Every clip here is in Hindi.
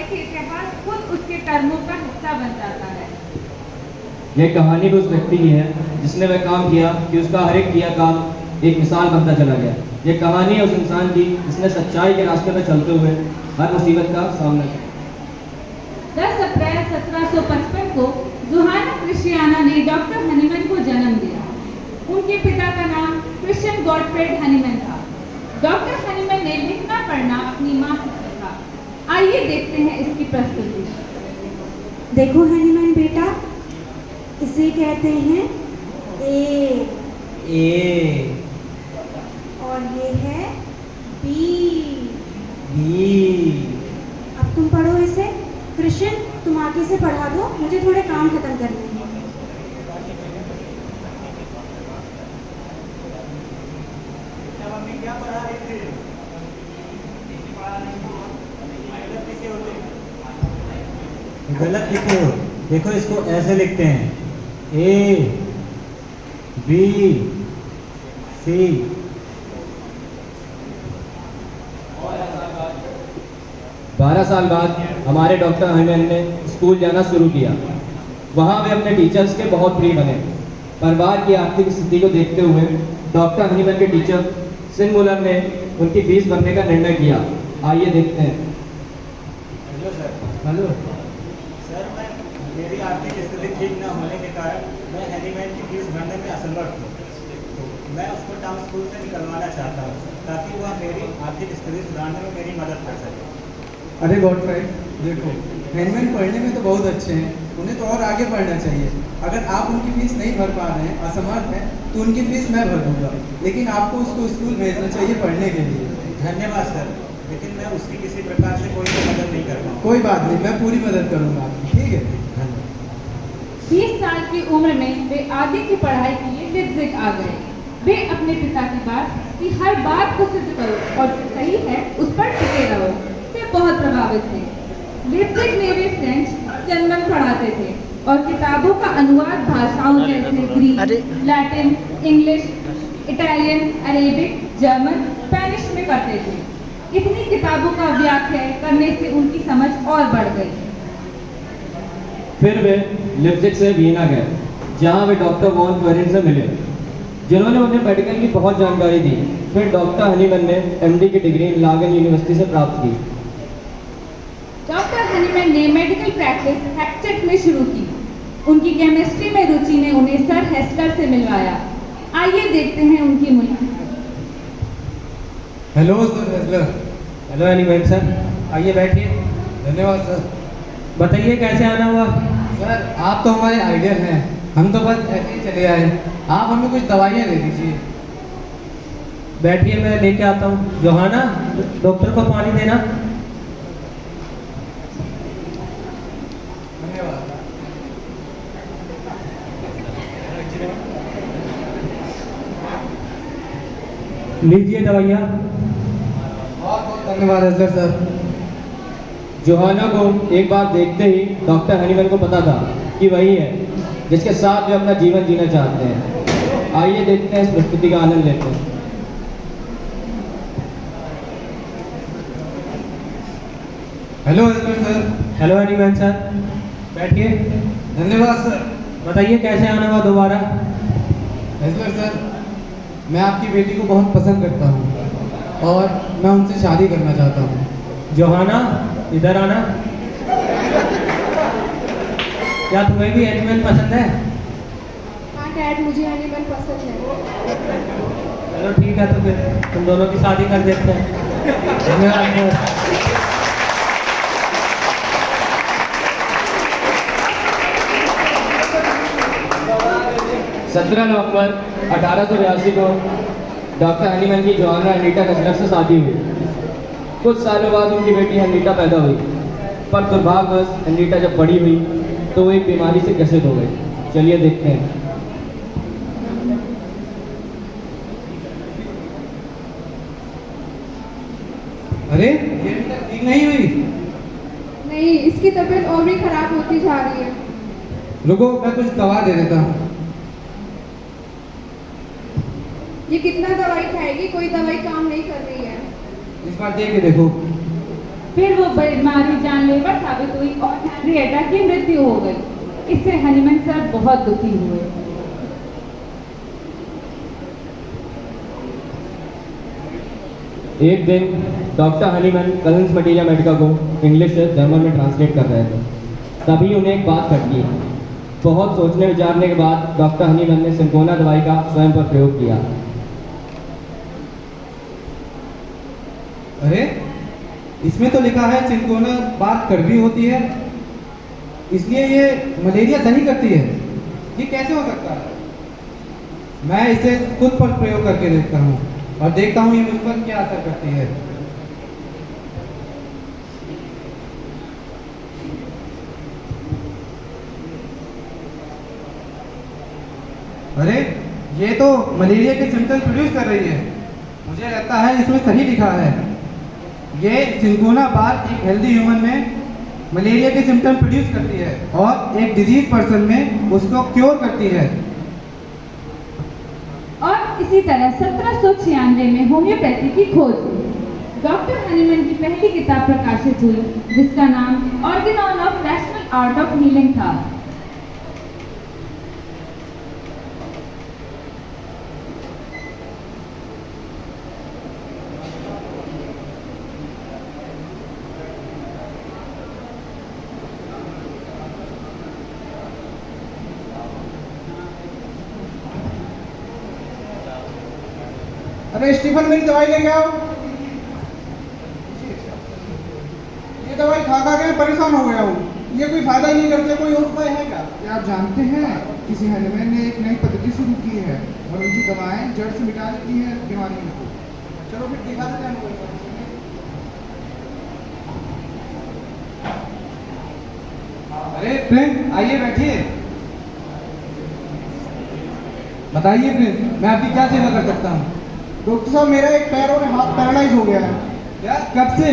कि इतिहास खुद उसके कर्मों का हिस्सा बन जाता है। यह कहानी भी उस व्यक्ति की है जिसने वह काम किया कि उसका हर एक किया काम एक मिसाल बनता चला गया। यह कहानी है उस इंसान की जिसने सच्चाई के रास्ते पर चलते हुए हर मुसीबत का सामना किया। 10 अप्रैल 1755 को जोहाना क्रिश्चियाना ने डॉक्टर हनीमैन को जन्म दिया। उनके पिता का नाम क्रिश्चियन गॉडफ्रेड हनीमैन था। डॉक्टर हनीमैन ने लिखना पढ़ना अपनी माँ से सीखा। आइए देखते हैं इसकी प्रस्तुति। देखो हनीमैन बेटा, इसे कहते हैं ए, और ये है बी। अब तुम पढ़ो इसे। कृष्ण, तुम आगे से पढ़ा दो, मुझे थोड़े काम खत्म करने हैं। क्या पढ़ा रही थी? गलत लिखे हो। देखो इसको ऐसे लिखते हैं, ए बी सी। 12 साल बाद हमारे डॉक्टर हनीमैन ने स्कूल जाना शुरू किया। वहाँ वे अपने टीचर्स के बहुत प्रिय बने। परिवार की आर्थिक स्थिति को देखते हुए डॉक्टर हनीमैन के टीचर सिनमुलर ने उनकी फीस भरने का निर्णय किया। आइए देखते हैं। Hello sir. हेलो सर, मेरी आर्थिक स्थिति ठीक न होने के कारण मैं हनीमैन की फीस भरने में असमर्थ हूँ। मैं उसको टाउन स्कूल से निकलवाना चाहता हूँ ताकि वह मेरी आर्थिक स्थिति सुधारने में मेरी मदद कर सके। अरे गॉडफ्रेड, देखो हनीमैन पढ़ने में तो बहुत अच्छे हैं, उन्हें तो और आगे पढ़ना चाहिए। अगर आप उनकी फीस नहीं भर पा रहे हैं, असमर्थ हैं, तो उनकी फीस मैं भर दूंगा, लेकिन आपको उसको स्कूल भेजना चाहिए पढ़ने के लिए। धन्यवाद सर, लेकिन मैं उसकी किसी प्रकार से कोई मदद नहीं कर पाऊँ। कोई बात नहीं, मैं पूरी मदद करूंगा आपकी, ठीक है। धन्यवाद। 20 साल की उम्र में वे आगे की पढ़ाई के लिए लिप्जिग आ गए। वे अपने पिता की बात कि हर बात को सिद्ध करो और जो सही है उस पर टिके रहो से बहुत प्रभावित थे। लिप्जिग में वे फ्रेंच, जर्मन पढ़ाते थे और किताबों का अनुवाद भाषाओं जैसे Greek, Latin, English, Italian, Arabic, German, Spanish में करते थे। इतनी किताबों का व्याख्या करने से उनकी समझ और बढ़ गई। फिर वे लिप्जिग से वीना गए, जहाँ वे डॉक्टर वॉन क्वेरिन से मिले, जिन्होंने उन्हें मेडिकल की बहुत जानकारी दी। फिर डॉक्टर हनीमैन ने एमडी की डिग्री लागन यूनिवर्सिटी से प्राप्त की। डॉक्टर हनीमैन ने मेडिकल प्रैक्टिस हैक्चेट में शुरू की। उनकी केमिस्ट्री में रुचि ने उन्हें सर हेस्लर से मिलवाया। आइए देखते हैं उनकी मुलाकात। Hello sir Hessler. Hello Hahnemann sir, आइए बैठिए। धन्यवाद सर। बताइए कैसे आना हुआ? सर आप तो हमारे आइडियल हैं, हम तो बस ऐसे ही चले आए। आप हमें कुछ दवाइयाँ दे दीजिए। बैठिए, मैं लेके आता हूँ। जोहाना, डॉक्टर को पानी देना। धन्यवाद। लीजिए दवाइयाँ। बहुत बहुत धन्यवाद हेस्लर सर। जोहाना को एक बार देखते ही डॉक्टर हनीमैन को पता था कि वही है जिसके साथ वे अपना जीवन जीना चाहते हैं। आइए देखते हैं, इस प्रस्तुति का आनंद लेते हैं। Hello Hessler sir. Hello Hahnemann sir, बैठिए। धन्यवाद सर। बताइए कैसे आना हुआ दोबारा? हेस्लर सर, मैं आपकी बेटी को बहुत पसंद करता हूँ और मैं उनसे शादी करना चाहता हूँ। जोहाना, इधर आना। क्या तुम्हें भी हनीमैन पसंद है? हाँ डैड, मुझे हनीमैन पसंद है। चलो ठीक है, तो फिर तुम दोनों की शादी कर देते हैं। धन्यवाद। 17 नवंबर 1882 को डॉक्टर हनीमैन की जोहाना अनीटा कस्लर से शादी हुई। कुछ सालों बाद उनकी बेटी अनीटा पैदा हुई, पर दुर्भाग्यवश अनीटा जब बड़ी हुई तो वो एक बीमारी से ग्रसित हो गई। चलिए देखते हैं। अरे ये अभी तक ठीक नहीं हुई। नहीं, इसकी तबीयत और भी खराब होती जा रही है। रुको, मैं कुछ दवा दे देता हूँ। ये कितना दवाई खाएगी? कोई दवाई काम नहीं कर रही है। इस बार दे के देखो। फिर वो बीमारी जानलेवा बेटा की मृत्यु हो गई। इससे हनीमैन सर बहुत दुखी हुए। एक दिन doctor Hahnemann cousins materia Medica को इंग्लिश से जर्मन में ट्रांसलेट कर रहे थे। तभी उन्हें एक बात खटकी। बहुत सोचने विचारने के बाद डॉक्टर हनीमैन ने सिंकोना दवाई का स्वयं पर प्रयोग किया। अरे, इसमें तो लिखा है सिंकोना बात कड़वी होती है, इसलिए ये मलेरिया सही करती है। ये कैसे हो सकता है? मैं इसे खुद पर प्रयोग करके देखता हूँ और देखता हूँ ये मुझ पर क्या असर करती है। अरे, ये तो मलेरिया के सिम्टम्स प्रोड्यूस कर रही है। मुझे लगता है इसमें सही लिखा है। ये सिंकोना बार एक हेल्दी ह्यूमन में मलेरिया के सिम्टम प्रोड्यूस करती है और एक डिजीज पर्सन में उसको क्योर करती है। और इसी तरह 1796 में होम्योपैथी की खोज हुई। डॉक्टर हनीमैन की पहली किताब प्रकाशित हुई जिसका नाम Organon of national art of healing था। अरे स्टीफन, मेरी दवाई लेके आओ। ये दवाई खा खा के परेशान हो गया हूँ। ये कोई फायदा ही नहीं करते। कोई और उपाय है क्या? क्या आप जानते हैं किसी हनीमैन ने एक नई पद्धति शुरू की है और उनकी दवाएं जड़ से मिटा देती हैं बीमारियों को। चलो फिर दिखा देते हैं हमको। अरे प्रिंस, आइए बैठिए। बताइए प्रिंस, मैं आपकी क्या सेवा कर सकता हूँ? डॉक्टर साहब, मेरा एक पैर और हाथ पैरालाइज हो गया है। क्या? कब से?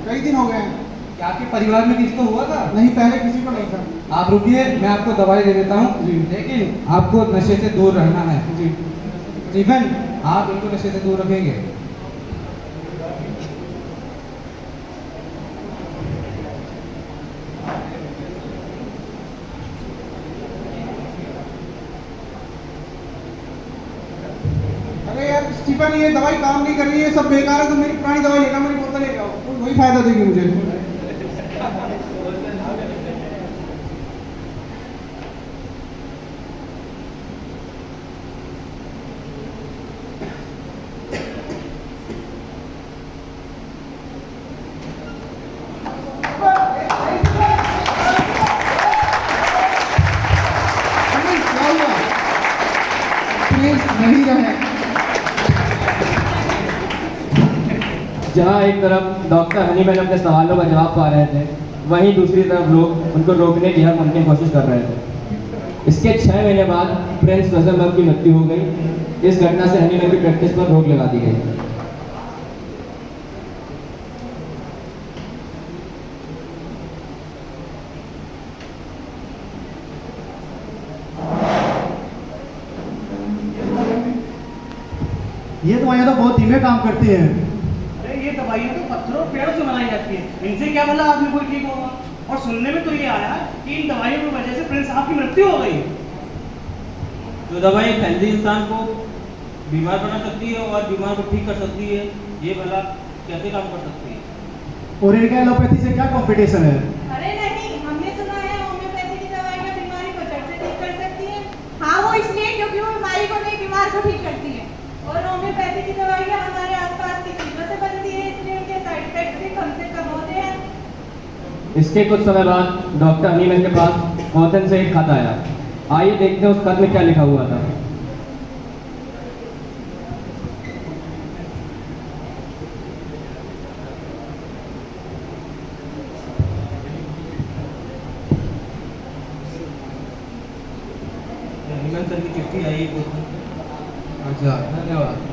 कई दिन हो गए हैं। क्या आपके परिवार में किसी को हुआ था? नहीं, पहले किसी को नहीं था। आप रुकिए, मैं आपको दवाई दे देता हूँ। लेकिन आपको नशे से दूर रहना है। जी। स्टीफन, आप इनको नशे से दूर रखेंगे। अरे यार स्टीफन, ये दवाई काम नहीं कर रही है, सब बेकार है। तो मेरी पुरानी दवाई लेगा, मेरी बोतल लेके आओ, वही फायदा देगी मुझे। नहीं रहे। जहाँ एक तरफ डॉक्टर हनीमैन अपने सवालों का जवाब पा रहे थे, वहीं दूसरी तरफ लोग उनको रोकने की हर मुमकिन कोशिश कर रहे थे। इसके 6 महीने बाद प्रिंस रजनबर्ग की मृत्यु हो गई। इस घटना से हनीमैन की प्रैक्टिस पर रोक लगा दी गई। ये दवाइयाँ तो बहुत धीमे काम करती हैं। अरे ये दवाइयाँ तो पत्थरों पेड़ों से बनाई जाती है। इनसे क्या भला आदमी कोई ठीक होगा? और सुनने में तो ये आया कि इन दवाइयों की वजह से प्रिंस साहब की मृत्यु हो गई। जो दवाई एक हेल्दी इंसान को बीमार बना सकती है और बीमार को ठीक कर सकती है, ये भला कैसे काम कर सकती है? और इनका एलोपैथी से क्या कंपटीशन है? अरे नहीं, हमने सुना है होम्योपैथी की दवाइयाँ बीमारी को जड़ से ठीक कर सकती है। हाँ, वो इसलिए क्योंकि वो बीमारी को नहीं, बीमार को ठीक करती है। और होम्योपैथी की दवाइयाँ हमारे आसपास की चीजों से बनती है, इसलिए उनके साइड इफेक्ट्स भी कम से कम होते हैं। इसके कुछ समय बाद डॉक्टर हनीमैन के पास ऑथन से एक खत आया। आइए देखते हैं उस खत में क्या लिखा हुआ था। हनीमैन सर की चिट्ठी आई है। अच्छा, धन्यवाद।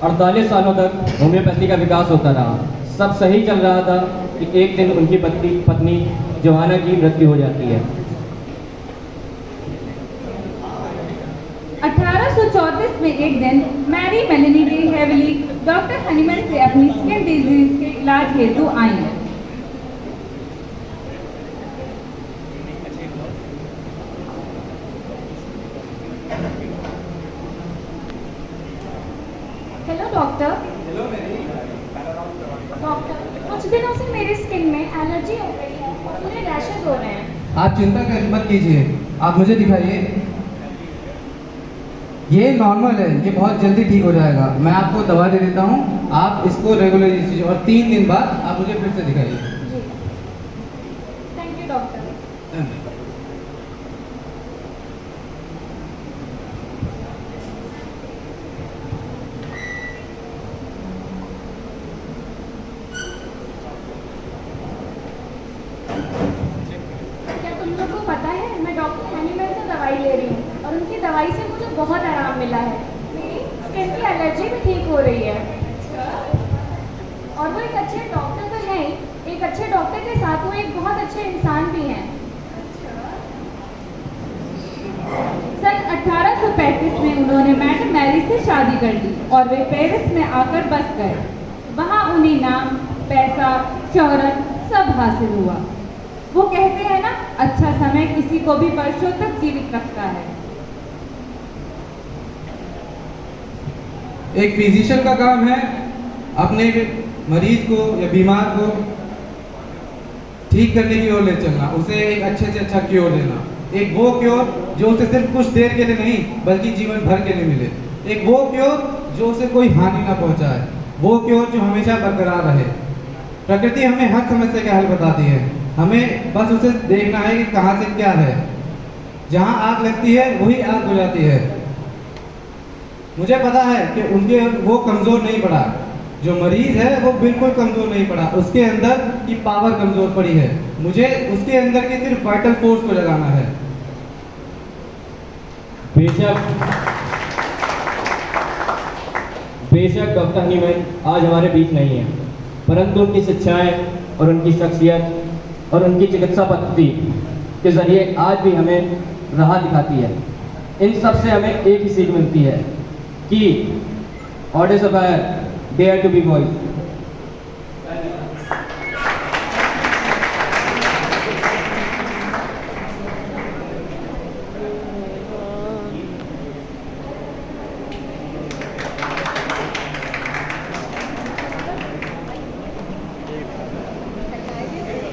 48 सालों तक होम्योपैथी का विकास होता रहा। सब सही चल रहा था कि एक दिन उनकी पत्नी जोहाना की मृत्यु हो जाती है। 1834 में एक दिन मैरी मेलेनी डी हेविल व्यक्ति डॉक्टर हनीमैन से अपनी स्किन डिजीज के इलाज हेतु आई हैं। Hello doctor. डॉक्टर, कुछ दिनों से मेरी स्किन में एलर्जी हो गई है और पूरे रैशेज हो रहे हैं। आप चिंता मत कीजिए, आप मुझे दिखाइए। ये नॉर्मल है, ये बहुत जल्दी ठीक हो जाएगा। मैं आपको दवा दे देता हूँ, आप इसको रेगुलर यूज कीजिए और 3 दिन बाद आप मुझे फिर से दिखाइए। जी, थैंक यू डॉक्टर। क्या तुम लोग को पता है, मैं डॉक्टर हनीमैन से दवाई ले रही हूँ और उनकी दवाई से मुझे बहुत आराम मिला है। मेरी स्किन की एलर्जी भी ठीक हो रही है। और वो एक अच्छे डॉक्टर तो हैं ही, एक अच्छे डॉक्टर के साथ वो एक बहुत अच्छे इंसान भी हैं। सन 1835 में उन्होंने मैडम मैरी से शादी कर ली और वे पेरिस में आकर बस गए। वहाँ उन्हें नाम, पैसा, शोहरत सब हासिल हुआ। वो कहते हैं ना, अच्छा समय किसी को भी वर्षों तक जीवित रखता है। एक फिजिशियन का काम है अपने मरीज को या बीमार को ठीक करने की ओर ले चलना, उसे एक अच्छे से अच्छा क्योर देना। एक वो क्योर जो उसे सिर्फ कुछ देर के लिए नहीं बल्कि जीवन भर के लिए मिले। एक वो क्योर जो उसे कोई हानि ना पहुंचाए। वो क्योर जो हमेशा बरकरार रहे। प्रकृति हमें हर समस्या का हल बताती है, हमें बस उसे देखना है कि कहाँ से क्या है। जहाँ आग लगती है वही आग बुझाती है। मुझे पता है कि उनके वो कमजोर नहीं पड़ा, जो मरीज है वो बिल्कुल कमजोर नहीं पड़ा, उसके अंदर की पावर कमजोर पड़ी है। मुझे उसके अंदर की सिर्फ वाइटल फोर्स को जगाना है। बेशक डॉक्टर हनीमैन आज हमारे बीच नहीं है, परंतु उनकी शिक्षाएं और उनकी शख्सियत और उनकी चिकित्सा पद्धति के जरिए आज भी हमें राह दिखाती है। इन सब से हमें एक ही सीख मिलती है कि orders of fire dare to be boys.